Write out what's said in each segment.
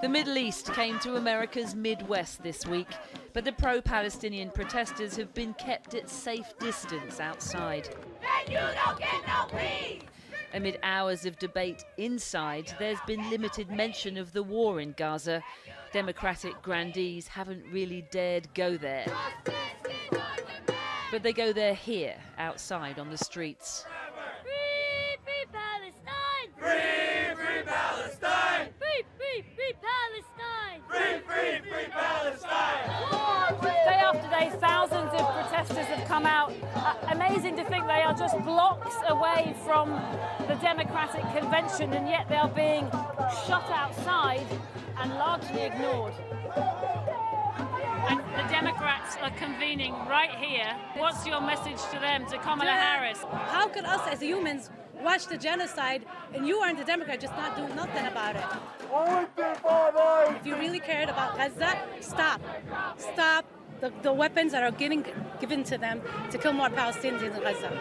The Middle East came to America's Midwest this week, but the pro-Palestinian protesters have been kept at safe distance outside. And you don't get no peace! Amid hours of debate inside, there's been limited mention of the war in Gaza. Democratic grandees haven't really dared go there. But they go there here, outside on the streets. Free, free Palestine! Free, free Palestine! Free, free, free Palestine! Free, free, free Palestine! Day after day, thousands of protesters have come out. Amazing to think they are just blocks away from the Democratic Convention, and yet they are being shut outside and largely ignored. And the Democrats are convening right here. What's your message to them, to Kamala Harris? How could us as humans watch the genocide and you aren't the Democrat just not doing nothing about it? If you really cared about Gaza, stop. Stop the weapons that are given to them to kill more Palestinians in Gaza.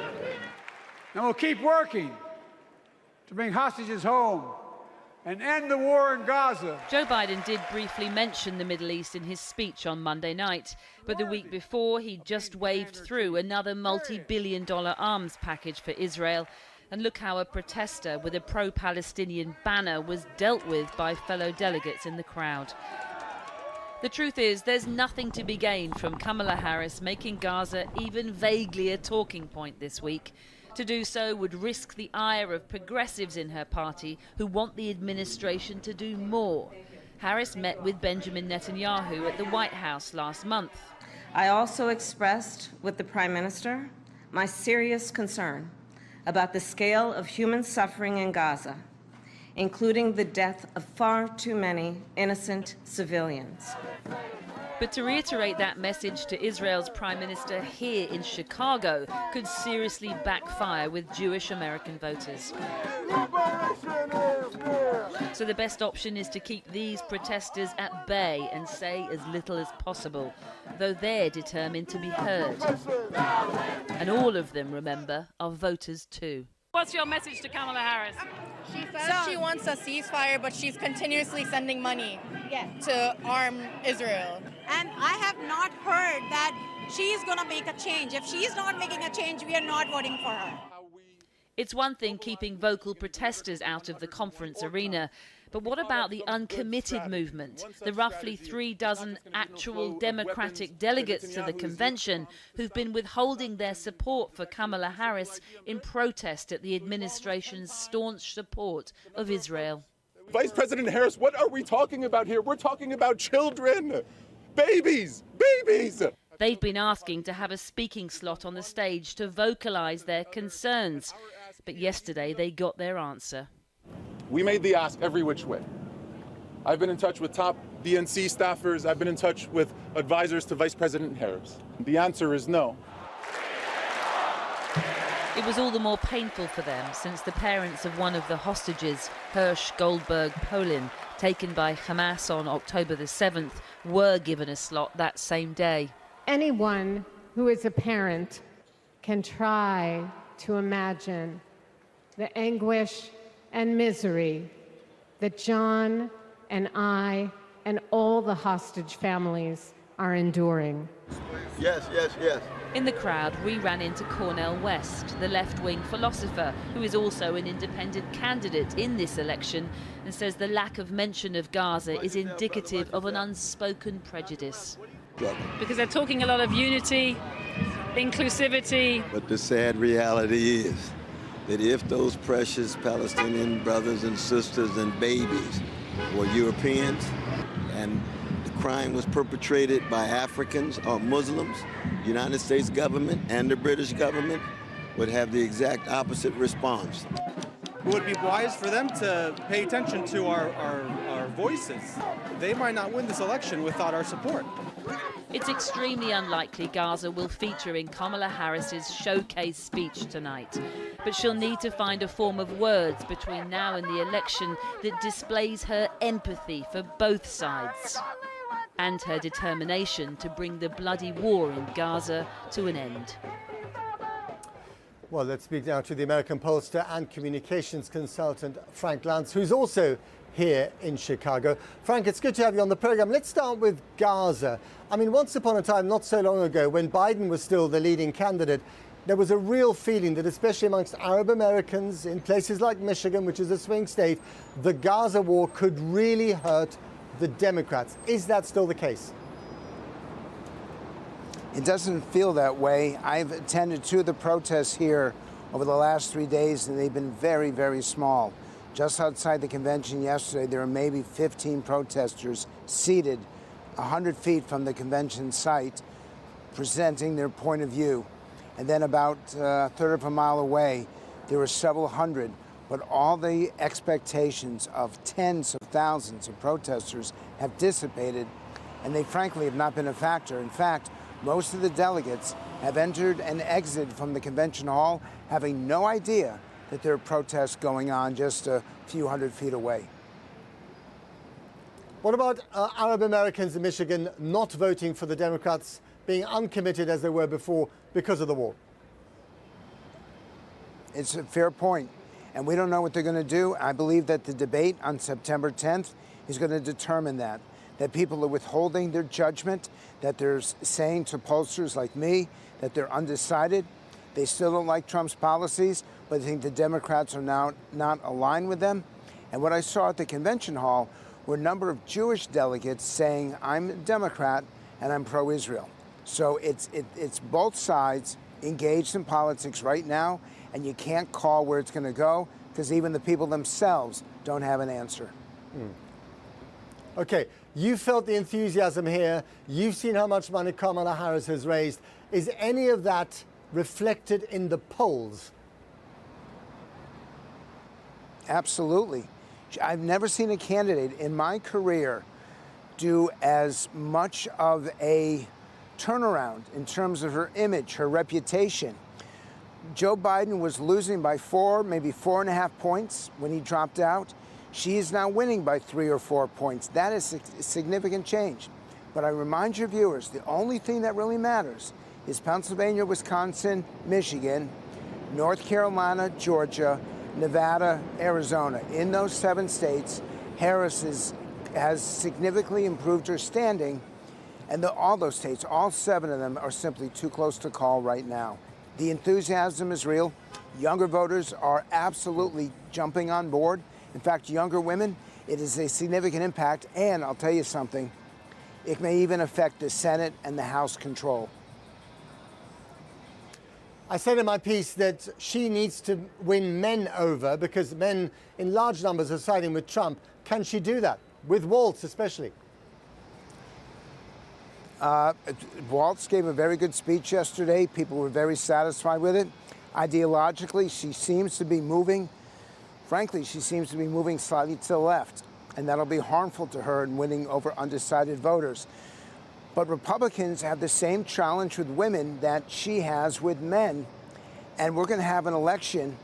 And we'll keep working to bring hostages home and end the war in Gaza. Joe Biden did briefly mention the Middle East in his speech on Monday night, but the week before he'd just waved through another multi-billion-dollar arms package for Israel. And look how a protester with a pro-Palestinian banner was dealt with by fellow delegates in the crowd. The truth is, there's nothing to be gained from Kamala Harris making Gaza even vaguely a talking point this week. To do so would risk the ire of progressives in her party who want the administration to do more. Harris met with Benjamin Netanyahu at the White House last month. I also expressed with the Prime Minister my serious concern about the scale of human suffering in Gaza, including the death of far too many innocent civilians. But to reiterate that message to Israel's Prime Minister here in Chicago could seriously backfire with Jewish American voters. So the best option is to keep these protesters at bay and say as little as possible, though they're determined to be heard. And all of them, remember, are voters too. What's your message to Kamala Harris? She says she wants a ceasefire, but she's continuously sending money to arm Israel. And I have not heard that she's going to make a change. If she's not making a change, we are not voting for her. It's one thing keeping vocal protesters out of the conference arena, but what about the Uncommitted movement, the roughly 36 actual Democratic delegates to the convention who've been withholding their support for Kamala Harris in protest at the administration's staunch support of Israel? Vice President Harris, what are we talking about here? We're talking about children, babies. They've been asking to have a speaking slot on the stage to vocalize their concerns, but yesterday they got their answer. We made the ask every which way. I've been in touch with top DNC staffers. I've been in touch with advisors to Vice President Harris. The answer is no. It was all the more painful for them since the parents of one of the hostages, Hirsch Goldberg Polin, taken by Hamas on October the 7th, were given a slot that same day. Anyone who is a parent can try to imagine the anguish and misery that John and I and all the hostage families are enduring. Yes. In the crowd, we ran into Cornel West, the left-wing philosopher who is also an independent candidate in this election, and says the lack of mention of Gaza is indicative of an unspoken prejudice. Because they're talking a lot of unity, inclusivity. But the sad reality is that if those precious Palestinian brothers and sisters and babies were Europeans and the crime was perpetrated by Africans or Muslims, the United States government and the British government would have the exact opposite response. It would be wise for them to pay attention to our voices. They might not win this election without our support. It's extremely unlikely Gaza will feature in Kamala Harris's showcase speech tonight. But she'll need to find a form of words between now and the election that displays her empathy for both sides and her determination to bring the bloody war in Gaza to an end. Well, let's speak now to the American pollster and communications consultant, Frank Lantz, who's also here in Chicago. Frank, it's good to have you on the program. Let's start with Gaza. I mean, once upon a time, not so long ago, when Biden was still the leading candidate, there was a real feeling that, especially amongst Arab Americans in places like Michigan, which is a swing state, the Gaza war could really hurt the Democrats. Is that still the case? It doesn't feel that way. I've attended 2 of the protests here over the last 3 days, and they've been very, very small. Just outside the convention yesterday, there were maybe 15 protesters seated 100 feet from the convention site, presenting their point of view. And then about a third of a mile away, there were several hundred. But all the expectations of tens of thousands of protesters have dissipated, and they frankly have not been a factor. In fact, most of the delegates have entered and exited from the convention hall having no idea that there are protests going on just a few hundred feet away. What about Arab Americans in Michigan not voting for the Democrats, being uncommitted as they were before because of the war? It's a fair point, and we don't know what they're going to do. I believe that the debate on September 10th is going to determine that people are withholding their judgment, that they're saying to pollsters like me that they're undecided. They still don't like Trump's policies, but they think the Democrats are now not aligned with them. And what I saw at the convention hall were a number of Jewish delegates saying, I'm a Democrat and I'm pro-Israel. So it's both sides engaged in politics right now, and you can't call where it's going to go because even the people themselves don't have an answer. Okay, you felt the enthusiasm here. You've seen how much money Kamala Harris has raised. Is any of that reflected in the polls? Absolutely. I've never seen a candidate in my career do as much of a turnaround in terms of her image, her reputation. Joe Biden was losing by 4, maybe 4.5 points when he dropped out. She is now winning by 3 or 4 points. That is a significant change. But I remind your viewers, the only thing that really matters is Pennsylvania, Wisconsin, Michigan, North Carolina, Georgia, Nevada, Arizona. In those 7 states, Harris has significantly improved her standing, and all those states, all 7 of them, are simply too close to call right now. The enthusiasm is real. Younger voters are absolutely jumping on board. In fact, younger women, it is a significant impact, and I'll tell you something, it may even affect the Senate and the House control. I said in my piece that she needs to win men over because men in large numbers are siding with Trump. Can she do that? With Waltz especially? Waltz gave a very good speech yesterday. People were very satisfied with it. Ideologically, she seems to be moving, frankly, she seems to be moving slightly to the left, and that'll be harmful to her in winning over undecided voters. But Republicans have the same challenge with women that she has with men, and we're going to have an election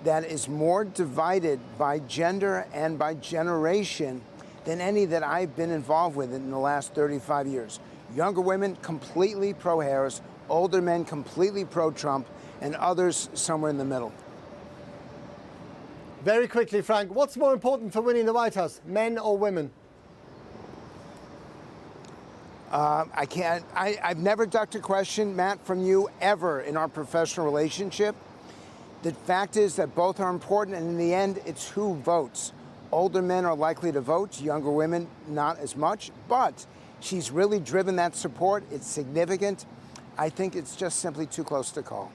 that is more divided by gender and by generation than any that I've been involved with in the last 35 years. Younger women completely pro-Harris, older men completely pro-Trump, and others somewhere in the middle. Very quickly, Frank, what's more important for winning the White House, men or women? I've never ducked a question, Matt, from you ever in our professional relationship. The fact is that both are important, and in the end, it's who votes. Older men are likely to vote, younger women not as much, but she's really driven that support. It's significant. I think it's just simply too close to call.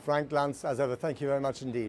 Frank Lantz, as ever, thank you very much indeed.